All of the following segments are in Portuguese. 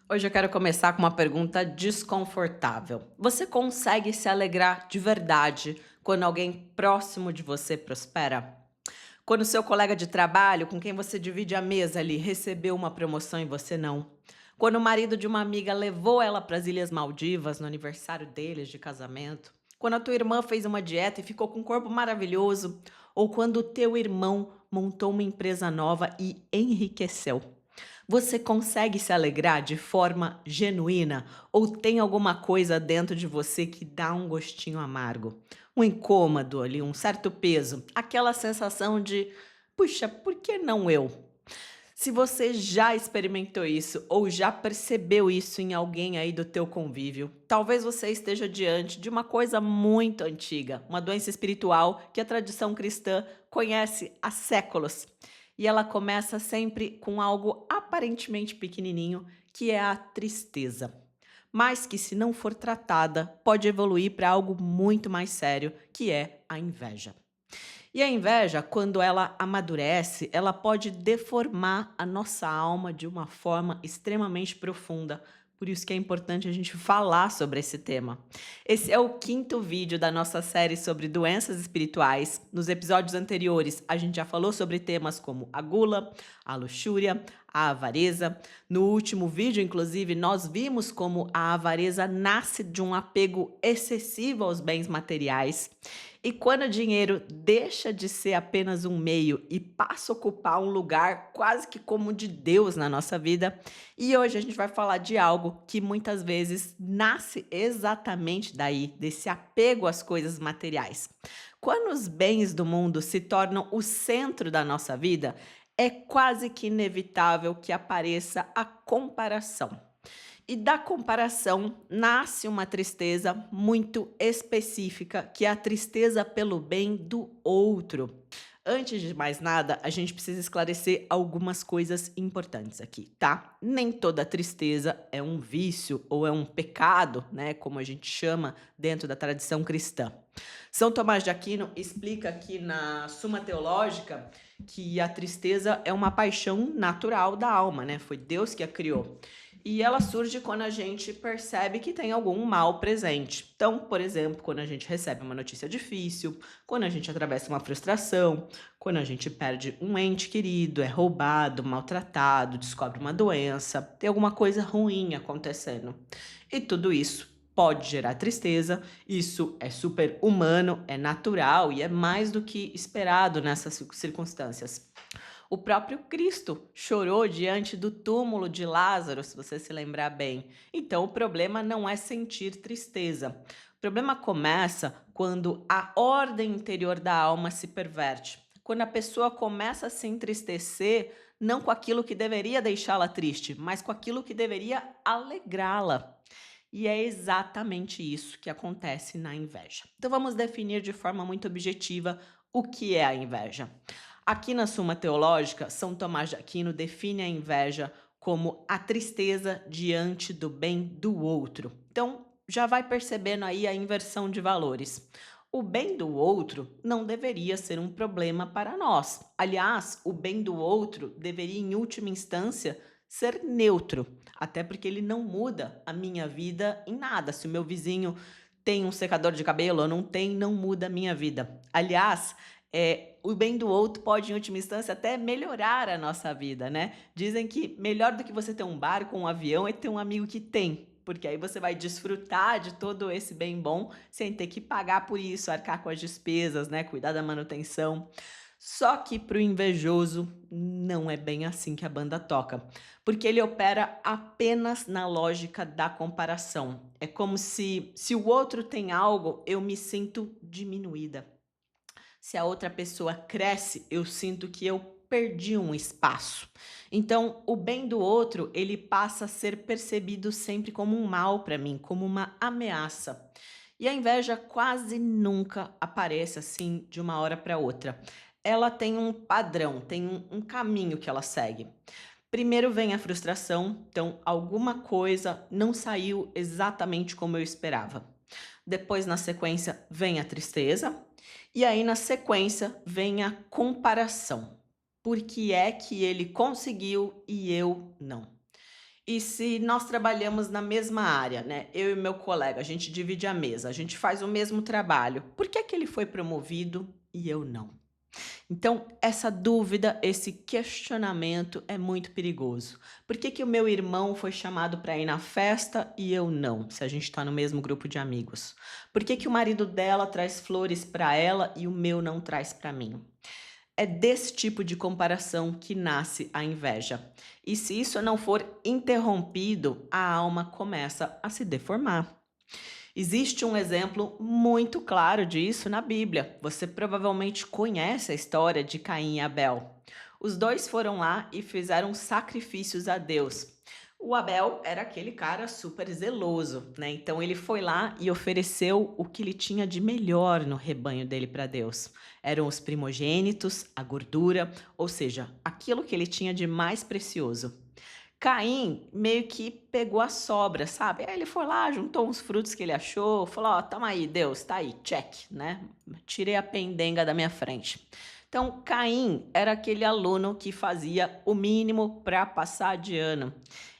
Hoje eu quero começar com uma pergunta desconfortável. Você consegue se alegrar de verdade quando alguém próximo de você prospera? Quando seu colega de trabalho, com quem você divide a mesa ali, recebeu uma promoção e você não? Quando o marido de uma amiga levou ela para as Ilhas Maldivas no aniversário deles de casamento? Quando a tua irmã fez uma dieta e ficou com um corpo maravilhoso? Ou quando o teu irmão montou uma empresa nova e enriqueceu? Você consegue se alegrar de forma genuína ou tem alguma coisa dentro de você que dá um gostinho amargo? Um incômodo ali, um certo peso, aquela sensação de: "Puxa, por que não eu?". Se você já experimentou isso ou já percebeu isso em alguém aí do teu convívio, talvez você esteja diante de uma coisa muito antiga, uma doença espiritual que a tradição cristã conhece há séculos. E ela começa sempre com algo aparentemente pequenininho, que é a tristeza. Mas que, se não for tratada, pode evoluir para algo muito mais sério, que é a inveja. E a inveja, quando ela amadurece, ela pode deformar a nossa alma de uma forma extremamente profunda. Por isso que é importante a gente falar sobre esse tema. Esse é o quinto vídeo da nossa série sobre doenças espirituais. Nos episódios anteriores, a gente já falou sobre temas como a gula, a luxúria, a avareza. No último vídeo, inclusive, nós vimos como a avareza nasce de um apego excessivo aos bens materiais. E quando o dinheiro deixa de ser apenas um meio e passa a ocupar um lugar quase que como de Deus na nossa vida, e hoje a gente vai falar de algo que muitas vezes nasce exatamente daí, desse apego às coisas materiais. Quando os bens do mundo se tornam o centro da nossa vida, é quase que inevitável que apareça a comparação. E da comparação nasce uma tristeza muito específica, que é a tristeza pelo bem do outro. Antes de mais nada, a gente precisa esclarecer algumas coisas importantes aqui, tá? Nem toda tristeza é um vício ou é um pecado, né, como a gente chama dentro da tradição cristã. São Tomás de Aquino explica aqui na Suma Teológica que a tristeza é uma paixão natural da alma, né? Foi Deus que a criou. E ela surge quando a gente percebe que tem algum mal presente. Então, por exemplo, quando a gente recebe uma notícia difícil, quando a gente atravessa uma frustração, quando a gente perde um ente querido, é roubado, maltratado, descobre uma doença, tem alguma coisa ruim acontecendo. E tudo isso pode gerar tristeza, isso é super humano, é natural e é mais do que esperado nessas circunstâncias. O próprio Cristo chorou diante do túmulo de Lázaro, se você se lembrar bem. Então, o problema não é sentir tristeza. O problema começa quando a ordem interior da alma se perverte. Quando a pessoa começa a se entristecer, não com aquilo que deveria deixá-la triste, mas com aquilo que deveria alegrá-la. E é exatamente isso que acontece na inveja. Então vamos definir de forma muito objetiva o que é a inveja. Aqui na Suma Teológica, São Tomás de Aquino define a inveja como a tristeza diante do bem do outro. Então, já vai percebendo aí a inversão de valores. O bem do outro não deveria ser um problema para nós. Aliás, o bem do outro deveria, em última instância, ser neutro, até porque ele não muda a minha vida em nada. Se o meu vizinho tem um secador de cabelo ou não tem, não muda a minha vida. Aliás, o bem do outro pode, em última instância, até melhorar a nossa vida, né? Dizem que melhor do que você ter um barco, um avião, é ter um amigo que tem. Porque aí você vai desfrutar de todo esse bem bom sem ter que pagar por isso, arcar com as despesas, né? Cuidar da manutenção. Só que para o invejoso não é bem assim que a banda toca, porque ele opera apenas na lógica da comparação. É como se o outro tem algo, eu me sinto diminuída. Se a outra pessoa cresce, eu sinto que eu perdi um espaço. Então, o bem do outro, ele passa a ser percebido sempre como um mal para mim, como uma ameaça. E a inveja quase nunca aparece assim de uma hora para outra. Ela tem um padrão, tem um caminho que ela segue. Primeiro vem a frustração, então alguma coisa não saiu exatamente como eu esperava. Depois, na sequência, vem a tristeza, e aí na sequência vem a comparação. Por que é que ele conseguiu e eu não? E se nós trabalhamos na mesma área, né? Eu e meu colega, a gente divide a mesa, a gente faz o mesmo trabalho. Por que que ele foi promovido e eu não? Então, essa dúvida, esse questionamento é muito perigoso. Por que que o meu irmão foi chamado para ir na festa e eu não, se a gente está no mesmo grupo de amigos? Por que que o marido dela traz flores para ela e o meu não traz para mim? É desse tipo de comparação que nasce a inveja. E se isso não for interrompido, a alma começa a se deformar. Existe um exemplo muito claro disso na Bíblia. Você provavelmente conhece a história de Caim e Abel. Os dois foram lá e fizeram sacrifícios a Deus. O Abel era aquele cara super zeloso, né? Então ele foi lá e ofereceu o que ele tinha de melhor no rebanho dele para Deus. Eram os primogênitos, a gordura, ou seja, aquilo que ele tinha de mais precioso. Caim meio que pegou a sobra, sabe? Aí ele foi lá, juntou uns frutos que ele achou, falou: Ó, toma aí, Deus, tá aí, check, né? Tirei a pendenga da minha frente. Então, Caim era aquele aluno que fazia o mínimo para passar de ano.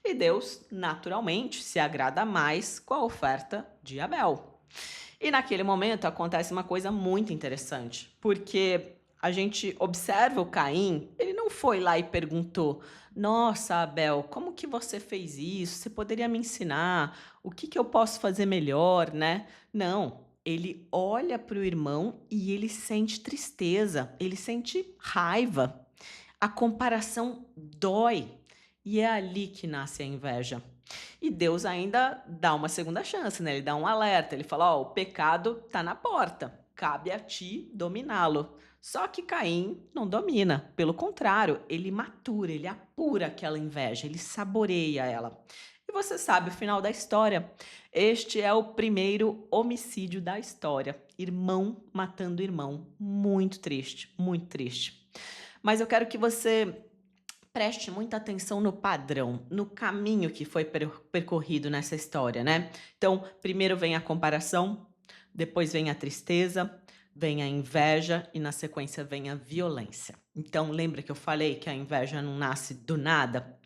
E Deus, naturalmente, se agrada mais com a oferta de Abel. E naquele momento acontece uma coisa muito interessante, porque a gente observa o Caim, ele não foi lá e perguntou: Nossa, Abel, como que você fez isso? Você poderia me ensinar? O que que eu posso fazer melhor, né? Não. Ele olha para o irmão e ele sente tristeza, ele sente raiva. A comparação dói. E é ali que nasce a inveja. E Deus ainda dá uma segunda chance, né? Ele dá um alerta, ele fala: Ó, o pecado tá na porta, cabe a ti dominá-lo. Só que Caim não domina, pelo contrário, ele matura, ele apura aquela inveja, ele saboreia ela. E você sabe o final da história. Este é o primeiro homicídio da história. Irmão matando irmão. Muito triste, muito triste. Mas eu quero que você preste muita atenção no padrão, no caminho que foi percorrido nessa história, né? Então, primeiro vem a comparação, depois vem a tristeza, vem a inveja e na sequência vem a violência. Então, lembra que eu falei que a inveja não nasce do nada?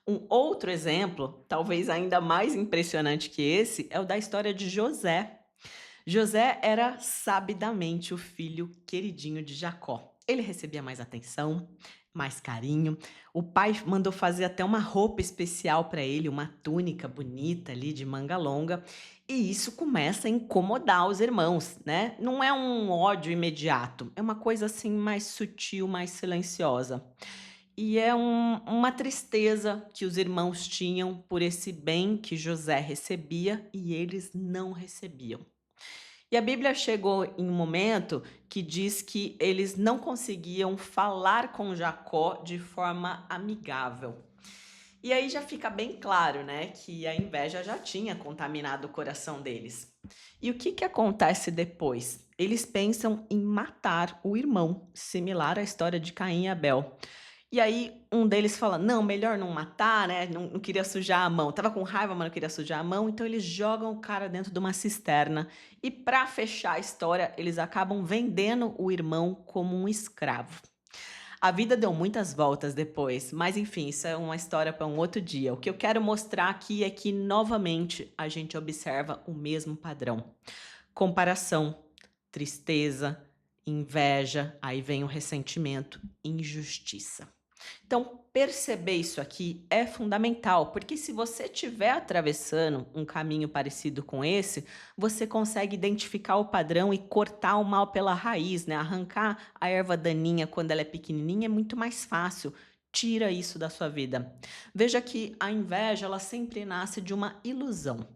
Um outro exemplo, talvez ainda mais impressionante que esse, é o da história de José. José era sabidamente o filho queridinho de Jacó. Ele recebia mais atenção, mais carinho. O pai mandou fazer até uma roupa especial para ele, uma túnica bonita ali de manga longa. E isso começa a incomodar os irmãos, né? Não é um ódio imediato, é uma coisa assim mais sutil, mais silenciosa. E é uma tristeza que os irmãos tinham por esse bem que José recebia e eles não recebiam. E a Bíblia chegou em um momento que diz que eles não conseguiam falar com Jacó de forma amigável. E aí já fica bem claro, né, que a inveja já tinha contaminado o coração deles. E o que que acontece depois? Eles pensam em matar o irmão, similar à história de Caim e Abel. E aí um deles fala: "Não, melhor não matar, né, não queria sujar a mão". Tava com raiva, mas não queria sujar a mão, então eles jogam o cara dentro de uma cisterna. E para fechar a história, eles acabam vendendo o irmão como um escravo. A vida deu muitas voltas depois, mas enfim, isso é uma história para um outro dia. O que eu quero mostrar aqui é que, novamente, a gente observa o mesmo padrão: comparação, tristeza, inveja, aí vem o ressentimento, injustiça. Então, perceber isso aqui é fundamental, porque se você estiver atravessando um caminho parecido com esse, você consegue identificar o padrão e cortar o mal pela raiz, né? Arrancar a erva daninha quando ela é pequenininha é muito mais fácil. Tira isso da sua vida. Veja que a inveja, ela sempre nasce de uma ilusão.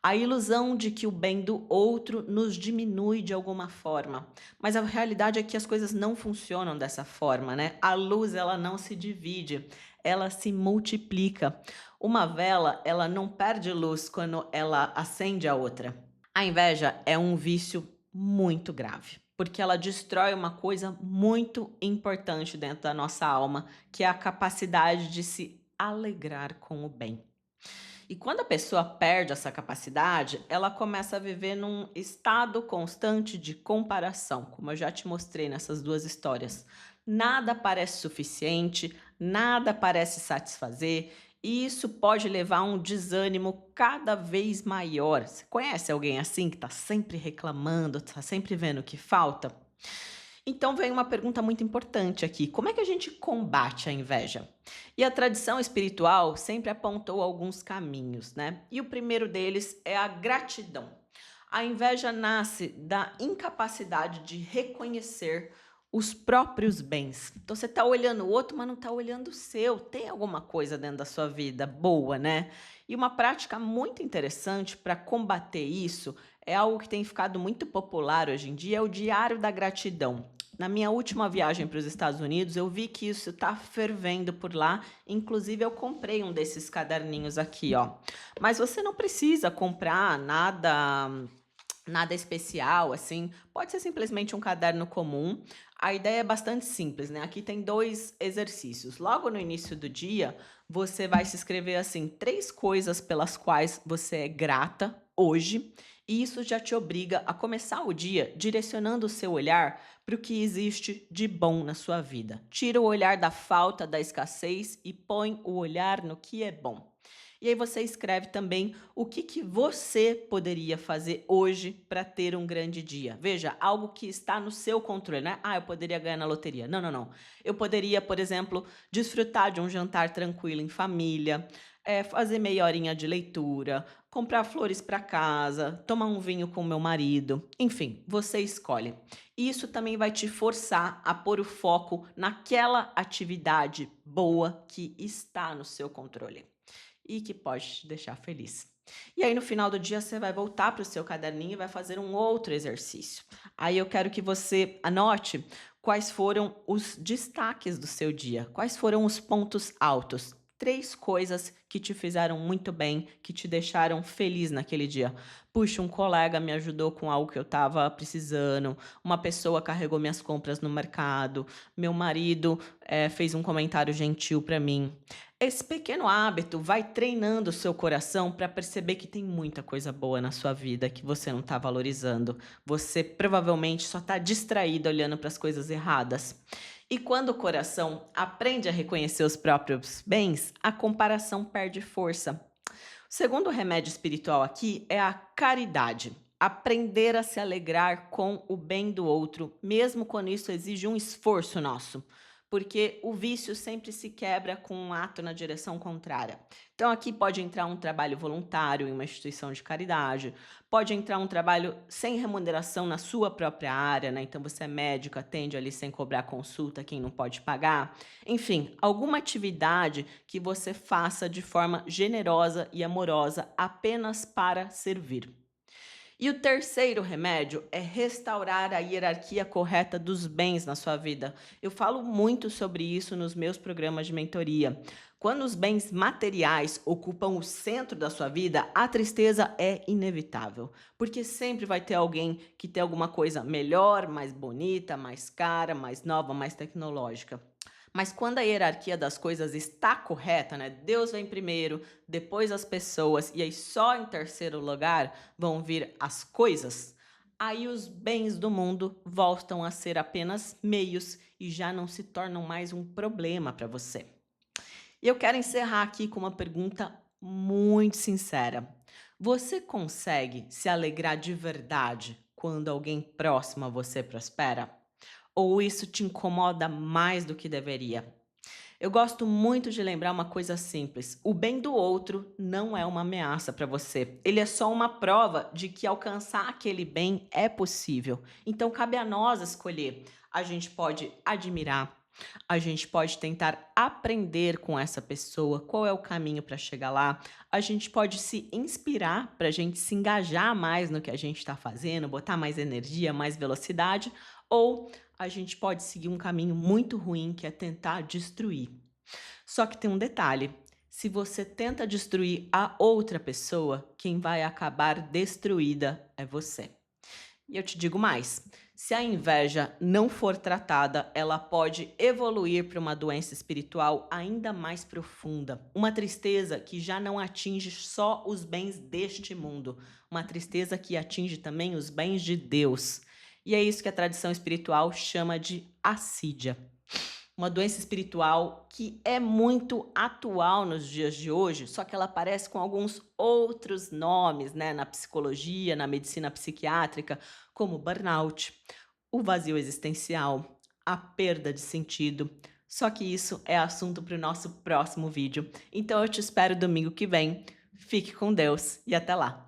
A ilusão de que o bem do outro nos diminui de alguma forma. Mas a realidade é que as coisas não funcionam dessa forma, né? A luz, ela não se divide, ela se multiplica. Uma vela, ela não perde luz quando ela acende a outra. A inveja é um vício muito grave, porque ela destrói uma coisa muito importante dentro da nossa alma, que é a capacidade de se alegrar com o bem. E quando a pessoa perde essa capacidade, ela começa a viver num estado constante de comparação, como eu já te mostrei nessas duas histórias. Nada parece suficiente, nada parece satisfazer, E isso pode levar a um desânimo cada vez maior. Você conhece alguém assim que está sempre reclamando, está sempre vendo o que falta? Então vem uma pergunta muito importante aqui: como é que a gente combate a inveja? E a tradição espiritual sempre apontou alguns caminhos, né? E o primeiro deles é a gratidão. A inveja nasce da incapacidade de reconhecer os próprios bens. Então você está olhando o outro, mas não está olhando o seu. Tem alguma coisa dentro da sua vida boa, né? E uma prática muito interessante para combater isso é algo que tem ficado muito popular hoje em dia, é o diário da gratidão. Na minha última viagem para os Estados Unidos, eu vi que isso está fervendo por lá. Inclusive, eu comprei um desses caderninhos aqui, ó. Mas você não precisa comprar nada especial, assim. Pode ser simplesmente um caderno comum. A ideia é bastante simples, né? Aqui tem dois exercícios. Logo no início do dia, você vai se escrever assim: três coisas pelas quais você é grata hoje. E isso já te obriga a começar o dia direcionando o seu olhar para o que existe de bom na sua vida. Tira o olhar da falta, da escassez e põe o olhar no que é bom. E aí você escreve também o que você poderia fazer hoje para ter um grande dia. Veja, algo que está no seu controle, né? Ah, eu poderia ganhar na loteria. Não, não, não. Eu poderia, por exemplo, desfrutar de um jantar tranquilo em família, fazer meia horinha de leitura, comprar flores para casa, tomar um vinho com meu marido. Enfim, você escolhe. Isso também vai te forçar a pôr o foco naquela atividade boa que está no seu controle e que pode te deixar feliz. E aí, no final do dia, você vai voltar para o seu caderninho e vai fazer um outro exercício. Aí eu quero que você anote quais foram os destaques do seu dia, quais foram os pontos altos. Três coisas que te fizeram muito bem, que te deixaram feliz naquele dia. Puxa, um colega me ajudou com algo que eu estava precisando, uma pessoa carregou minhas compras no mercado, meu marido fez um comentário gentil para mim. Esse pequeno hábito vai treinando o seu coração para perceber que tem muita coisa boa na sua vida que você não está valorizando. Você provavelmente só está distraído olhando para as coisas erradas. E quando o coração aprende a reconhecer os próprios bens, a comparação perde força. O segundo remédio espiritual aqui é a caridade. Aprender a se alegrar com o bem do outro, mesmo quando isso exige um esforço nosso. Porque o vício sempre se quebra com um ato na direção contrária. Então, aqui pode entrar um trabalho voluntário em uma instituição de caridade, pode entrar um trabalho sem remuneração na sua própria área, né? Então, você é médico, atende ali sem cobrar consulta, quem não pode pagar. Enfim, alguma atividade que você faça de forma generosa e amorosa apenas para servir. E o terceiro remédio é restaurar a hierarquia correta dos bens na sua vida. Eu falo muito sobre isso nos meus programas de mentoria. Quando os bens materiais ocupam o centro da sua vida, a tristeza é inevitável, porque sempre vai ter alguém que tem alguma coisa melhor, mais bonita, mais cara, mais nova, mais tecnológica. Mas quando a hierarquia das coisas está correta, né? Deus vem primeiro, depois as pessoas, e aí só em terceiro lugar vão vir as coisas. Aí os bens do mundo voltam a ser apenas meios e já não se tornam mais um problema para você. E eu quero encerrar aqui com uma pergunta muito sincera. Você consegue se alegrar de verdade quando alguém próximo a você prospera? Ou isso te incomoda mais do que deveria? Eu gosto muito de lembrar uma coisa simples: o bem do outro não é uma ameaça para você. Ele é só uma prova de que alcançar aquele bem é possível. Então cabe a nós escolher. A gente pode admirar, a gente pode tentar aprender com essa pessoa qual é o caminho para chegar lá. A gente pode se inspirar para a gente se engajar mais no que a gente está fazendo, botar mais energia, mais velocidade, ou a gente pode seguir um caminho muito ruim que é tentar destruir. Só que tem um detalhe: se você tenta destruir a outra pessoa, quem vai acabar destruída é você. E eu te digo mais: se a inveja não for tratada, ela pode evoluir para uma doença espiritual ainda mais profunda. Uma tristeza que já não atinge só os bens deste mundo, uma tristeza que atinge também os bens de Deus. E é isso que a tradição espiritual chama de assídia. Uma doença espiritual que é muito atual nos dias de hoje, só que ela aparece com alguns outros nomes, né, na psicologia, na medicina psiquiátrica, como burnout, o vazio existencial, a perda de sentido. Só que isso é assunto para o nosso próximo vídeo. Então eu te espero domingo que vem. Fique com Deus e até lá.